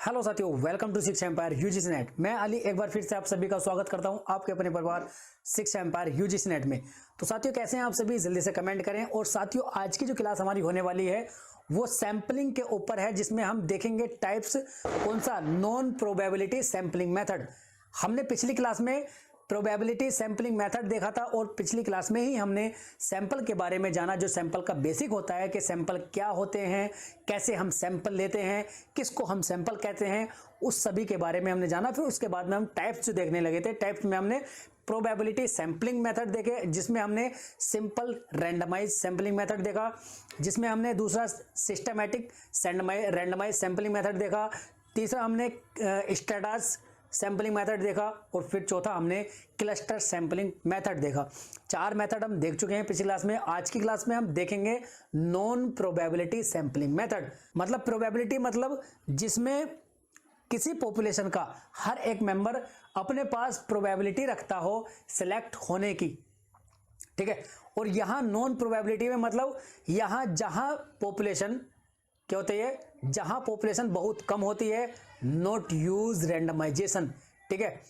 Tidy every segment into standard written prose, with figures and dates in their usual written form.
Hello साथियों, welcome to six empire UGC NET. मैं अली एक बार फिर से आप सभी का स्वागत करता हूं आपके अपने परिवार सिक्स एम्पायर यूजीसी नेट में। तो साथियों, कैसे हैं आप सभी? जल्दी से कमेंट करें। और साथियों, आज की जो क्लास हमारी होने वाली है वो सैंपलिंग के ऊपर है, जिसमें हम देखेंगे टाइप्स। कौन सा? Non probability sampling method. हमने पिछली क्लास में प्रोबेबिलिटी सैंपलिंग मेथड देखा था और पिछली क्लास में ही हमने सैंपल के बारे में जाना, जो सैंपल का बेसिक होता है कि सैंपल क्या होते हैं, कैसे हम सैंपल लेते हैं, किसको हम सैंपल कहते हैं, उस सभी के बारे में हमने जाना। फिर उसके बाद में हम टाइप्स जो देखने लगे थे। टाइप्स में हमने प्रोबेबिलिटी सैंपलिंग मेथड देखे, जिसमें हमने सिंपल रैंडमाइज सैंपलिंग मेथड देखा, जिसमें हमने दूसरा सिस्टमैटिक रैंडमाइज सैंपलिंग मेथड देखा, तीसरा हमने स्ट्रैटास सैंपलिंग मेथड देखा, और फिर चौथा हमने क्लस्टर सैंपलिंग मेथड देखा। चार मेथड हम देख चुके हैं पिछली क्लास में। आज की क्लास में हम देखेंगे नॉन प्रोबेबिलिटी सैंपलिंग मेथड। मतलब प्रोबेबिलिटी मतलब जिसमें किसी पॉपुलेशन का हर एक मेंबर अपने पास प्रोबेबिलिटी रखता हो सिलेक्ट होने की। ठीक है। और यहां नॉन प्रोबेबिलिटी में मतलब यहां जहां पॉपुलेशन क्या होती है, जहां पॉपुलेशन बहुत कम होती है, नॉट यूज रैंडमाइजेशन। ठीक है।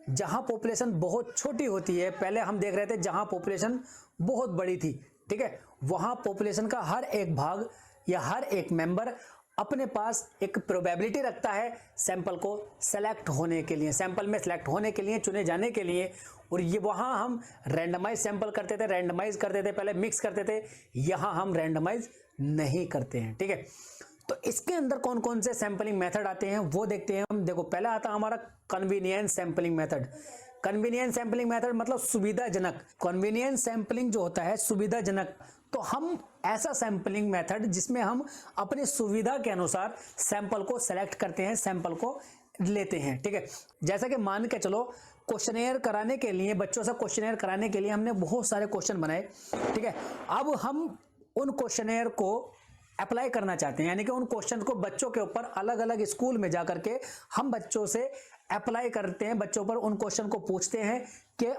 जहां पॉपुलेशन बहुत छोटी होती है, पहले हम देख रहे थे जहां पॉपुलेशन बहुत बड़ी थी, ठीक है, वहां पॉपुलेशन का हर एक भाग या हर एक मेंबर अपने पास एक प्रोबेबिलिटी रखता है सैंपल को सेलेक्ट होने के लिए, सैंपल में सेलेक्ट होने के लिए, चुने जाने के लिए। और ये वहां हम रैंडमाइज सैंपल करते थे, रैंडमाइज करते थे, पहले मिक्स करते थे। यहां हम रैंडमाइज नहीं करते हैं। ठीक है। तो इसके अंदर कौन कौन से सैंपलिंग मेथड आते हैं वो देखते हैं हम। देखो, पहला आता हमारा convenience sampling method. Convenience sampling method मतलब सुविधाजनक। कन्वीनियंस सैंपलिंग जो होता है सुविधाजनक, तो हम ऐसा सैंपलिंग मेथड जिसमें हम अपनी सुविधा के अनुसार सैंपल को सेलेक्ट करते हैं, सैंपल को लेते हैं। ठीक है। जैसा कि मान के चलो, क्वेश्चनेयर कराने के लिए, बच्चों से क्वेश्चनेयर कराने के लिए हमने बहुत सारे क्वेश्चन बनाए। ठीक है। अब हम उन क्वेश्चनेयर को अप्लाई करना चाहते हैं, यानी कि उन क्वेश्चन को बच्चों के ऊपर अलग अलग स्कूल में जाकर के हम बच्चों से अप्लाई करते हैं, बच्चों पर उन क्वेश्चन को पूछते हैं कि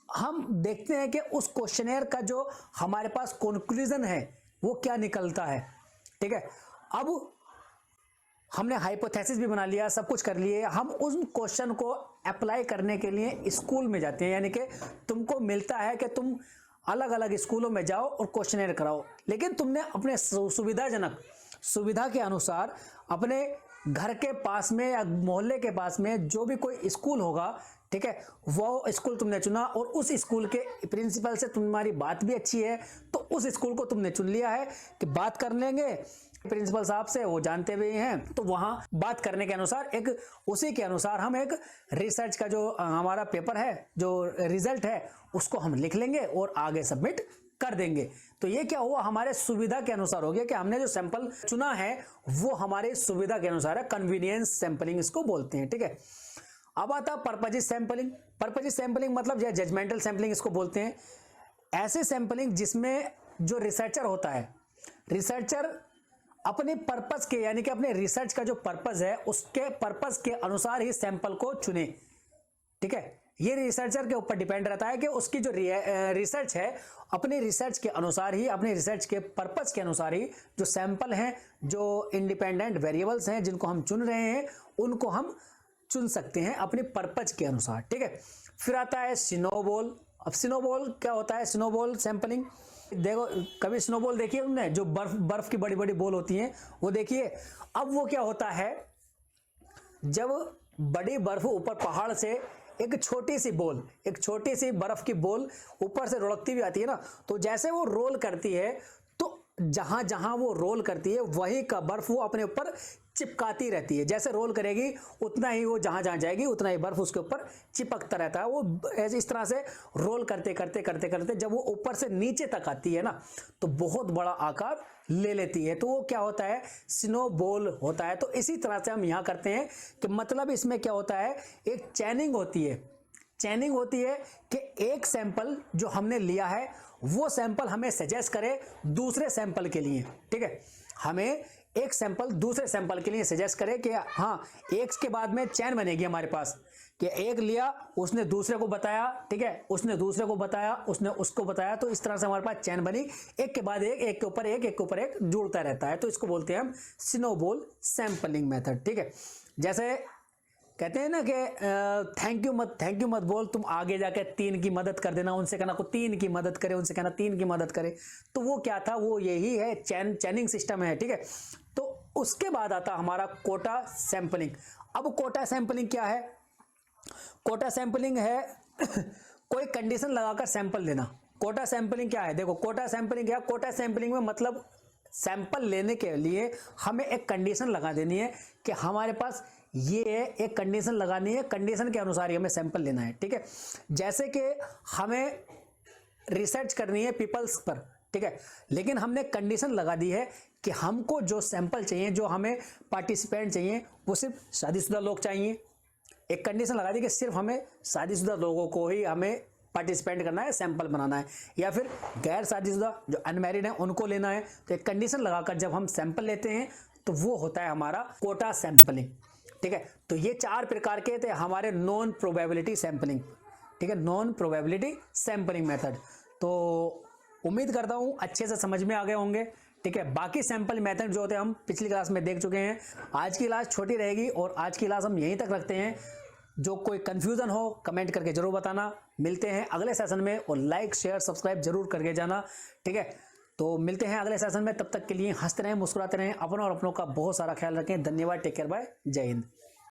हम देखते हैं कि उस क्वेश्चनेयर का जो हमारे पास कंक्लूजन है वो क्या निकलता है। ठीक है। अब हमने हाइपोथेसिस भी बना लिया, सब कुछ कर लिए। हम उन क्वेश्चन को अप्लाई करने के लिए स्कूल में जाते हैं, यानी कि तुमको मिलता है कि तुम अलग अलग स्कूलों में जाओ और क्वेश्चनेयर कराओ, लेकिन तुमने अपने सुविधाजनक सुविधा के अनुसार अपने घर के पास में या मोहल्ले के पास में जो भी कोई स्कूल होगा, ठीक है, वो स्कूल तुमने चुना और उस स्कूल के प्रिंसिपल से तुम्हारी बात भी अच्छी है, तो उस स्कूल को तुमने चुन लिया है कि बात कर लेंगे प्रिंसिपल साहब से, वो जानते भी हैं। तो वहां बात करने के अनुसार एक उसी के अनुसार हम एक रिसर्च का जो हमारा पेपर है, जो रिजल्ट है, उसको हम लिख लेंगे और आगे सबमिट कर देंगे। तो ये क्या हुआ, हमारे सुविधा के अनुसार हो गया कि हमने जो सैंपल चुना है वो हमारी सुविधा के अनुसार है। कन्वीनियंस सैंपलिंग इसको बोलते हैं। ठीक है। अब आता पर्पजिस सैंपलिंग। पर्पजिस सैंपलिंग मतलब या जजमेंटल सैंपलिंग इसको बोलते हैं। ऐसे सैंपलिंग जिसमें जो रिसर्चर होता है, रिसर्चर अपने पर्पस के, यानी कि अपने रिसर्च का जो पर्पस है उसके पर्पस के अनुसार ही सैंपल को चुने। ठीक है। ये रिसर्चर के ऊपर डिपेंड रहता है कि उसकी जो रिसर्च है, अपने रिसर्च के अनुसार ही, अपने रिसर्च के पर्पस के अनुसार ही जो सैंपल हैं, जो इंडिपेंडेंट वेरिएबल्स हैं जिनको हम चुन रहे हैं, उनको हम चुन सकते हैं अपने पर्पस के अनुसार। ठीक है। फिर आता है स्नोबॉल। अब स्नोबॉल क्या होता है? स्नोबॉल सैंपलिंग, देखो कभी स्नोबॉल देखिए तुमने, जो बर्फ की बड़ी बड़ी बॉल होती हैं वो देखिए। अब वो क्या होता है, जब बड़ी बर्फ ऊपर पहाड़ से एक छोटी सी बॉल, एक छोटी सी बर्फ की बॉल ऊपर से लुढ़कती भी आती है ना, तो जैसे वो रोल करती है, तो जहां जहां वो रोल करती है वहीं का बर्फ वो अपने ऊपर चिपकाती रहती है। जैसे रोल करेगी उतना ही वो जहां जहां जाएगी उतना ही बर्फ उसके ऊपर चिपकता रहता है। वो ऐसे इस तरह से रोल करते करते करते करते जब वो ऊपर से नीचे तक आती है ना, तो बहुत बड़ा आकार ले लेती है, तो वो क्या होता है, स्नोबॉल होता है। तो इसी तरह से हम यहां करते हैं कि मतलब इसमें क्या होता है, एक चैनिंग होती है। चैनिंग होती है कि एक सैंपल जो हमने लिया है वो सैंपल हमें सजेस्ट करे दूसरे सैंपल के लिए। ठीक है। हमें एक सैंपल दूसरे सैंपल के लिए सजेस्ट करे कि हाँ, एक के बाद में चैन बनेगी हमारे पास कि एक लिया, उसने दूसरे को बताया, ठीक है, उसने दूसरे को बताया, उसने उसको बताया, तो इस तरह से हमारे पास चैन बनी, एक के बाद एक, एक के ऊपर एक, एक के ऊपर एक जुड़ता रहता है। तो इसको बोलते हैं हम स्नोबॉल सैंपलिंग मेथड। ठीक है। जैसे कहते हैं ना कि थैंक यू मत बोल, तुम आगे जाके 3 की मदद कर देना, उनसे कहना को 3 की मदद करे, उनसे कहना 3 की मदद करे। तो वो क्या था, वो यही है, चैनिंग सिस्टम है, ठीक है। तो उसके बाद आता हमारा कोटा सैंपलिंग। अब कोटा सैंपलिंग क्या है? कोटा सैंपलिंग है कोई कंडीशन लगाकर सैंपल लेना। कोटा सैंपलिंग क्या है? देखो कोटा सैंपलिंग क्या, कोटा सैंपलिंग में मतलब सैंपल लेने के लिए हमें एक कंडीशन लगा देनी है कि हमारे पास ये है, एक कंडीशन लगानी है, कंडीशन के अनुसार ही हमें सैंपल लेना है, ठीक है। जैसे कि हमें रिसर्च करनी है पीपल्स पर, ठीक है, लेकिन हमने कंडीशन लगा दी है कि हमको जो सैंपल चाहिए, जो हमें पार्टिसिपेंट चाहिए, वो सिर्फ शादीशुदा लोग चाहिए। एक कंडीशन लगा दी कि सिर्फ हमें शादीशुदा लोगों को ही हमें पार्टिसिपेंट करना है, सैंपल बनाना है, या फिर गैर शादीशुदा जो अनमैरिड हैं उनको लेना है। तो एक कंडीशन लगाकर जब हम सैंपल लेते हैं तो वो होता है हमारा कोटा सैंपलिंग, ठीक है। तो ये 4 प्रकार के थे हमारे नॉन प्रोबेबिलिटी सैंपलिंग, ठीक है, नॉन प्रोबेबिलिटी सैंपलिंग मेथड। तो उम्मीद करता हूँ अच्छे से समझ में आ गए होंगे, ठीक है। बाकी सैंपल मेथड जो होते हैं हम पिछली क्लास में देख चुके हैं। आज की क्लास छोटी रहेगी और आज की क्लास हम यहीं तक रखते हैं। जो कोई कंफ्यूजन हो कमेंट करके जरूर बताना। मिलते हैं अगले सेशन में, और लाइक शेयर सब्सक्राइब जरूर करके जाना, ठीक है। तो मिलते हैं अगले सेशन में, तब तक के लिए हंसते रहें, मुस्कुराते रहें, अपनों और अपनों का बहुत सारा ख्याल रखें। धन्यवाद, टेक केयर, बाय, जय हिंद।